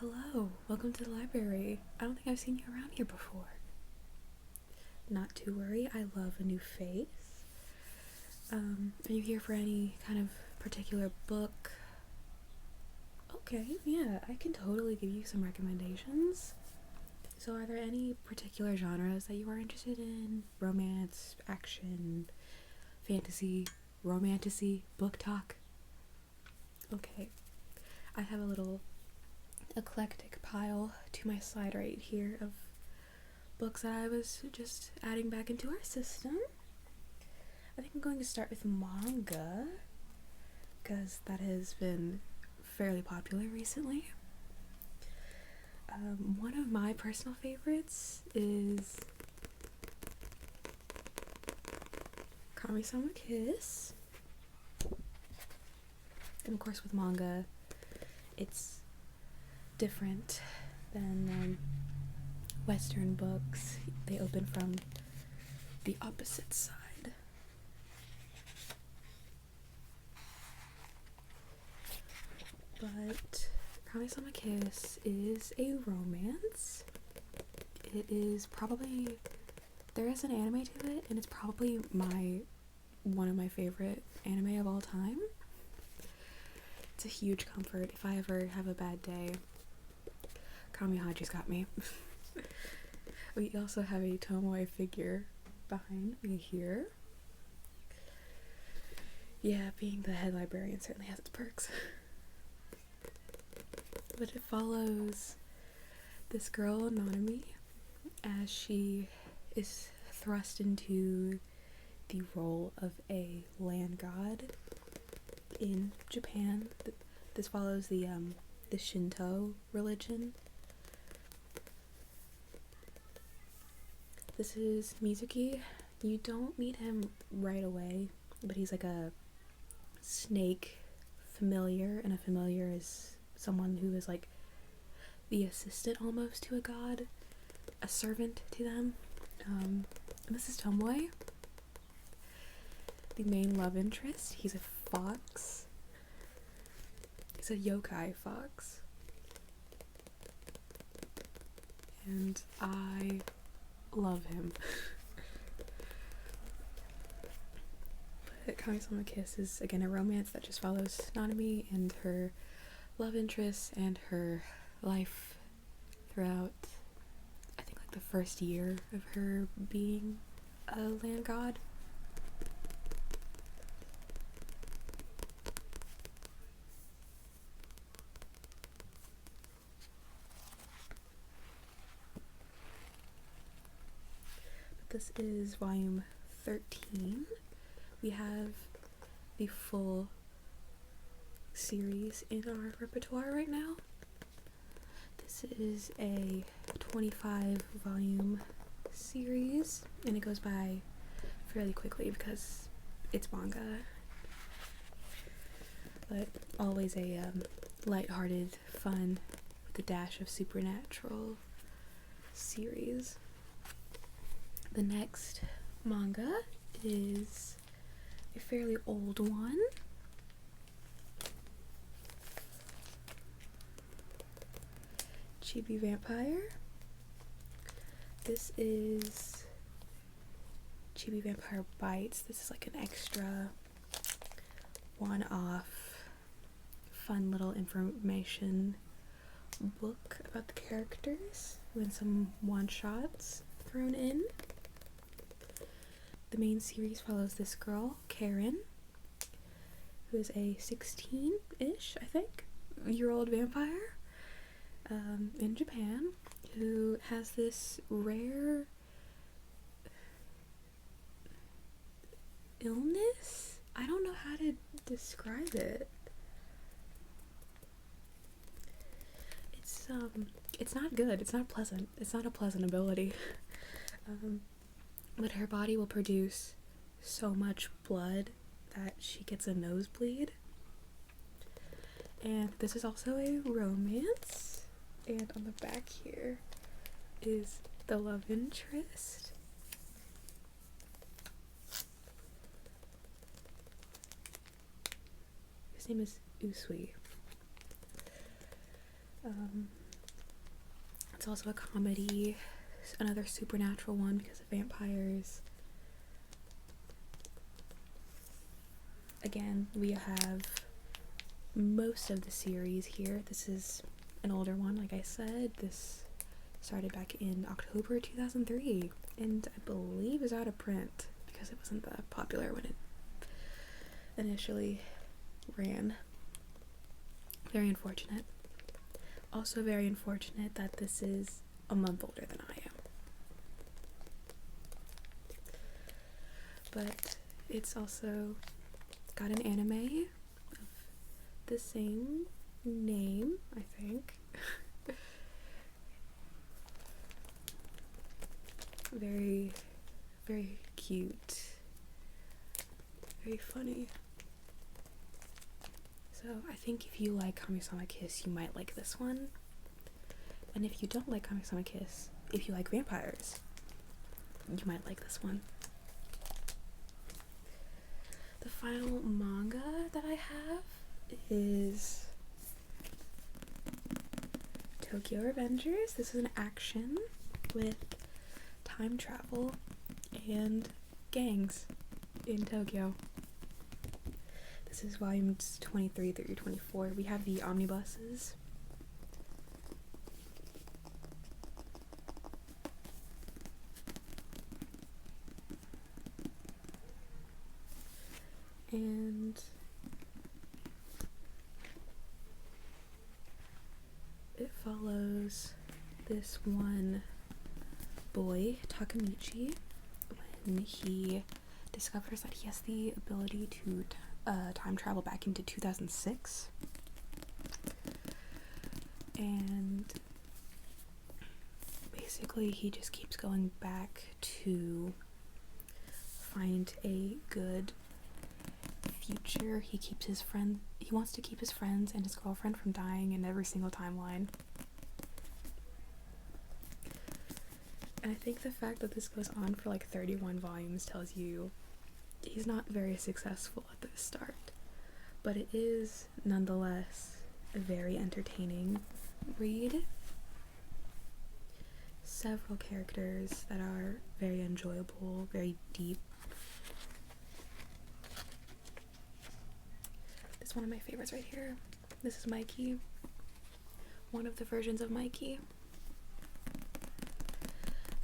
Hello, welcome to the library. I don't think I've seen you around here before. Not to worry, I love a new face. Are you here for any kind of particular book? Okay, yeah, I can totally give you some recommendations. So are there any particular genres that you are interested in? Romance, action, fantasy, romantasy, book talk? Okay, I have a little eclectic pile to my side right here of books that I was just adding back into our system. I think I'm going to start with manga because that has been fairly popular recently. One of my personal favorites is Kami-sama Kiss. And of course with manga, it's different than Western books. They open from the opposite side. But Kami-sama Kiss is a romance. It is probably, there is an anime to it, and it's probably one of my favorite anime of all time. It's a huge comfort if I ever have a bad day. Kami Haji's got me. We also have a Tomoe figure behind me here. Yeah, being the head librarian certainly has its perks. But it follows this girl, Nanami, as she is thrust into the role of a land god in Japan. This follows the Shinto religion. This is Mizuki. You don't meet him right away, but he's like a snake familiar, and a familiar is someone who is like the assistant almost to a god, a servant to them. And this is Tomoe, the main love interest. He's a fox. He's a yokai fox. And I love him. But Kami-sama Kiss is again a romance that just follows Nanami and her love interests and her life throughout, I think, like the first year of her being a land god. But this is volume 13. We have the full series in our repertoire right now. This is a 25 volume series, and it goes by fairly quickly because it's manga, but always a lighthearted, fun, with a dash of supernatural series. The next manga is a fairly old one. Chibi Vampire. This is Chibi Vampire Bites. This is like an extra one-off fun little information book about the characters with some one-shots thrown in. The main series follows this girl, Karen, who is a 16-ish, I think, year-old vampire in Japan, who has this rare illness. I don't know how to describe it. It's not good. It's not pleasant. It's not a pleasant ability. But her body will produce so much blood that she gets a nosebleed. And this is also a romance. And on the back here is the love interest. His name is Usui. It's also a comedy, another supernatural one because of vampires. Again, we have most of the series here. This is an older one, like I said. This started back in October 2003, and I believe is out of print because it wasn't that popular when it initially ran. Very unfortunate. Also very unfortunate that this is a month older than I am. But it's also got an anime of the same name, I think. Very, very cute. Very funny. So I think if you like Kami-sama Kiss, you might like this one. And if you don't like Kami-sama Kiss, if you like vampires, you might like this one. The final manga that I have is Tokyo Revengers. This is an action with time travel and gangs in Tokyo. This is volumes 23 through 24. We have the omnibuses. And it follows this one boy, Takamichi, when he discovers that he has the ability to time travel back into 2006. And basically he just keeps going back to find a good future. He wants to keep his friends and his girlfriend from dying in every single timeline. And I think the fact that this goes on for like 31 volumes tells you he's not very successful at the start, but it is nonetheless a very entertaining read. Several characters that are very enjoyable, very deep. This is one of my favorites right here. This is Mikey. One of the versions of Mikey.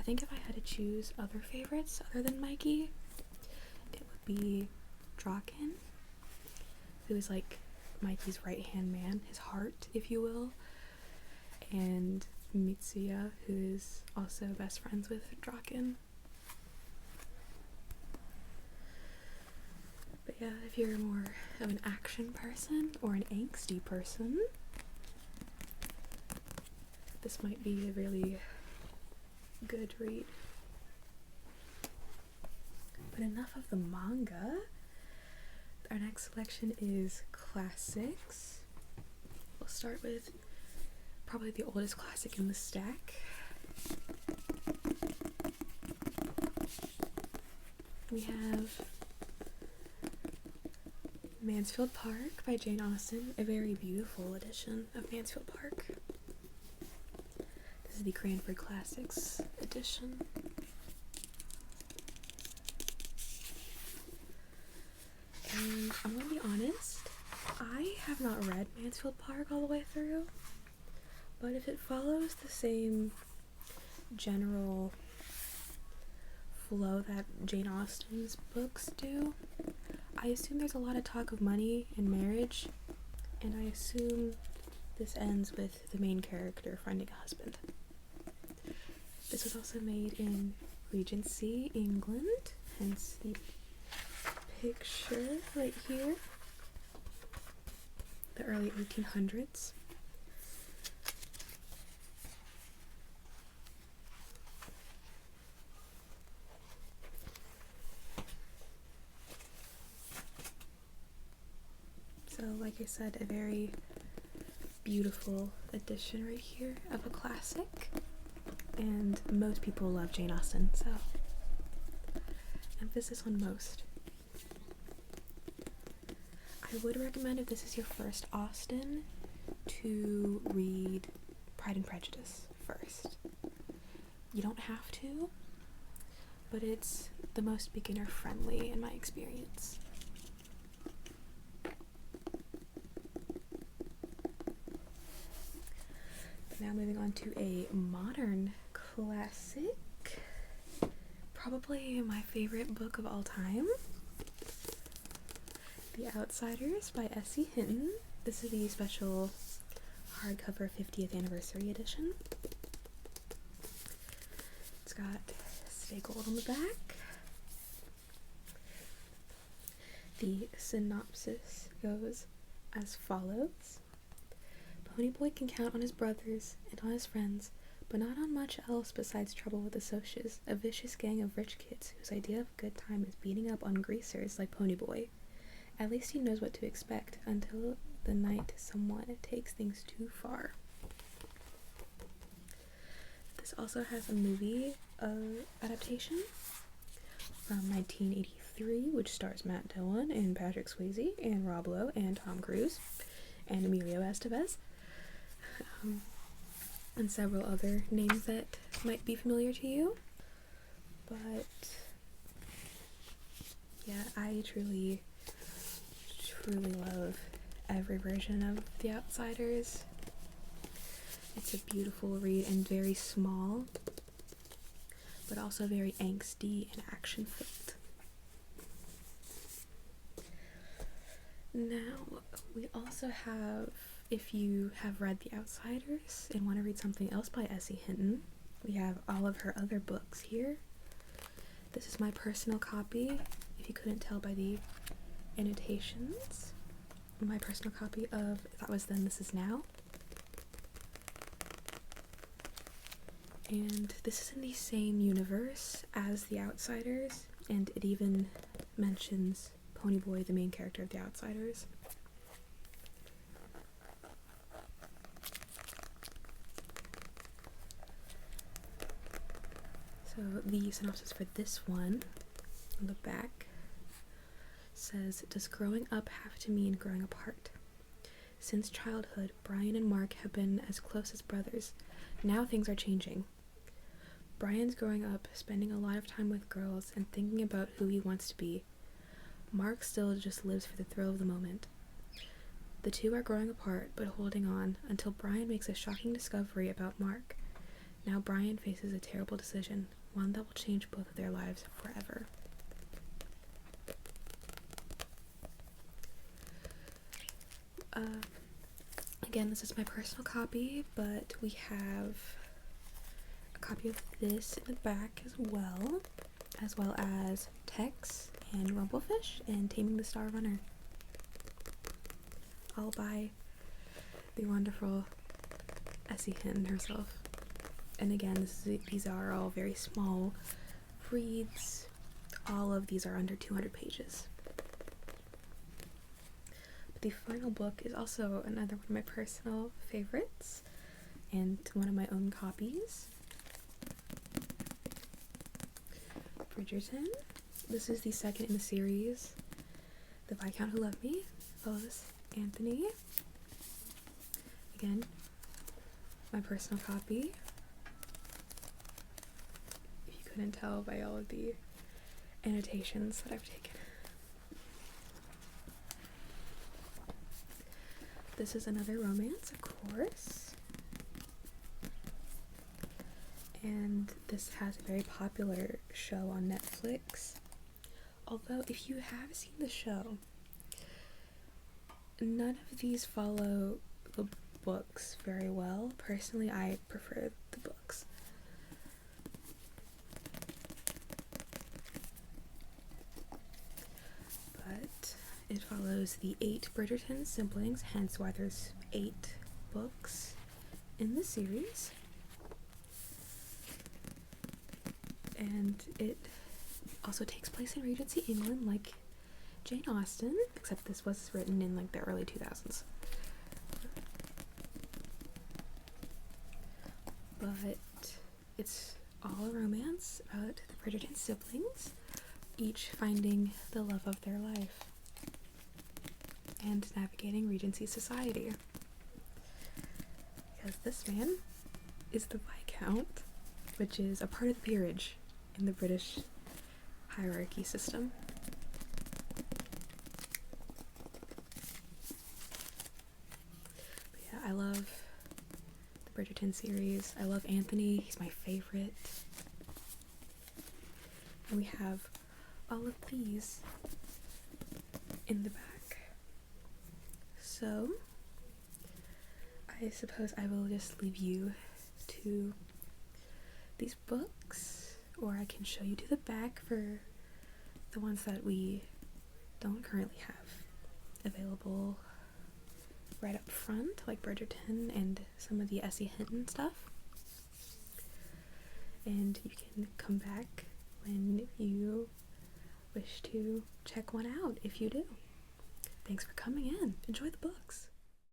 I think if I had to choose other favorites other than Mikey, it would be Draken, who is like Mikey's right-hand man, his heart, if you will, and Mitsuya, who is also best friends with Draken. But yeah, if you're more of an action person or an angsty person, this might be a really good read. But enough of the manga. Our next selection is classics. We'll start with probably the oldest classic in the stack. We have Mansfield Park by Jane Austen, a very beautiful edition of Mansfield Park. This is the Cranford Classics edition. And I'm gonna be honest, I have not read Mansfield Park all the way through, but if it follows the same general flow that Jane Austen's books do, I assume there's a lot of talk of money and marriage, and I assume this ends with the main character finding a husband. This was also made in Regency, England, hence the picture right here. The early 1800s. So, like I said, a very beautiful edition right here of a classic. And most people love Jane Austen, so emphasis on most. I would recommend, if this is your first Austen, to read Pride and Prejudice first. You don't have to, but it's the most beginner friendly in my experience. Now moving on to a modern classic, probably my favorite book of all time, The Outsiders by S.E. Hinton. This is the special hardcover 50th anniversary edition. It's got stay gold on the back. The synopsis goes as follows. Ponyboy can count on his brothers and on his friends, but not on much else besides trouble with the Socias, a vicious gang of rich kids whose idea of a good time is beating up on greasers like Ponyboy. At least he knows what to expect until the night someone takes things too far. This also has a movie adaptation from 1983, which stars Matt Dillon and Patrick Swayze and Rob Lowe and Tom Cruise and Emilio Estevez, and several other names that might be familiar to you. But yeah, I truly love every version of The Outsiders. It's a beautiful read and very small, but also very angsty and action-filled. Now, we also have, if you have read The Outsiders and want to read something else by S.E. Hinton, we have all of her other books here. This is my personal copy, if you couldn't tell by the annotations. My personal copy of That Was Then, This Is Now. And this is in the same universe as The Outsiders, and it even mentions Ponyboy, the main character of The Outsiders. So the synopsis for this one, on the back, says, does growing up have to mean growing apart? Since childhood, Brian and Mark have been as close as brothers. Now things are changing. Brian's growing up, spending a lot of time with girls and thinking about who he wants to be. Mark still just lives for the thrill of the moment. The two are growing apart, but holding on, until Brian makes a shocking discovery about Mark. Now Brian faces a terrible decision, one that will change both of their lives forever. Again, this is my personal copy, but we have a copy of this in the back as well as Tex and Rumblefish and Taming the Star Runner, all by the wonderful S.E. Hinton herself. And again, these are all very small reads. All of these are under 200 pages. But the final book is also another one of my personal favorites and one of my own copies. Bridgerton. This is the second in the series. The Viscount Who Loved Me follows Anthony. Again, my personal copy. If you couldn't tell by all of the annotations that I've taken. This is another romance, of course. And this has a very popular show on Netflix. Although, if you have seen the show, none of these follow the books very well. Personally, I prefer the books. But it follows the 8 Bridgerton siblings, hence why there's 8 books in the series. And it also takes place in Regency England, like Jane Austen, except this was written in like the early 2000s. But it's all a romance about the Bridgerton siblings, each finding the love of their life and navigating Regency society. Because this man is the Viscount, which is a part of the peerage in the British hierarchy system. But yeah, I love the Bridgerton series. I love Anthony, he's my favorite. And we have all of these in the back. So, I suppose I will just leave you to these books, or I can show you to the back for the ones that we don't currently have available right up front, like Bridgerton and some of the S.E. Hinton stuff. And you can come back when you wish to check one out if you do. Thanks for coming in. Enjoy the books.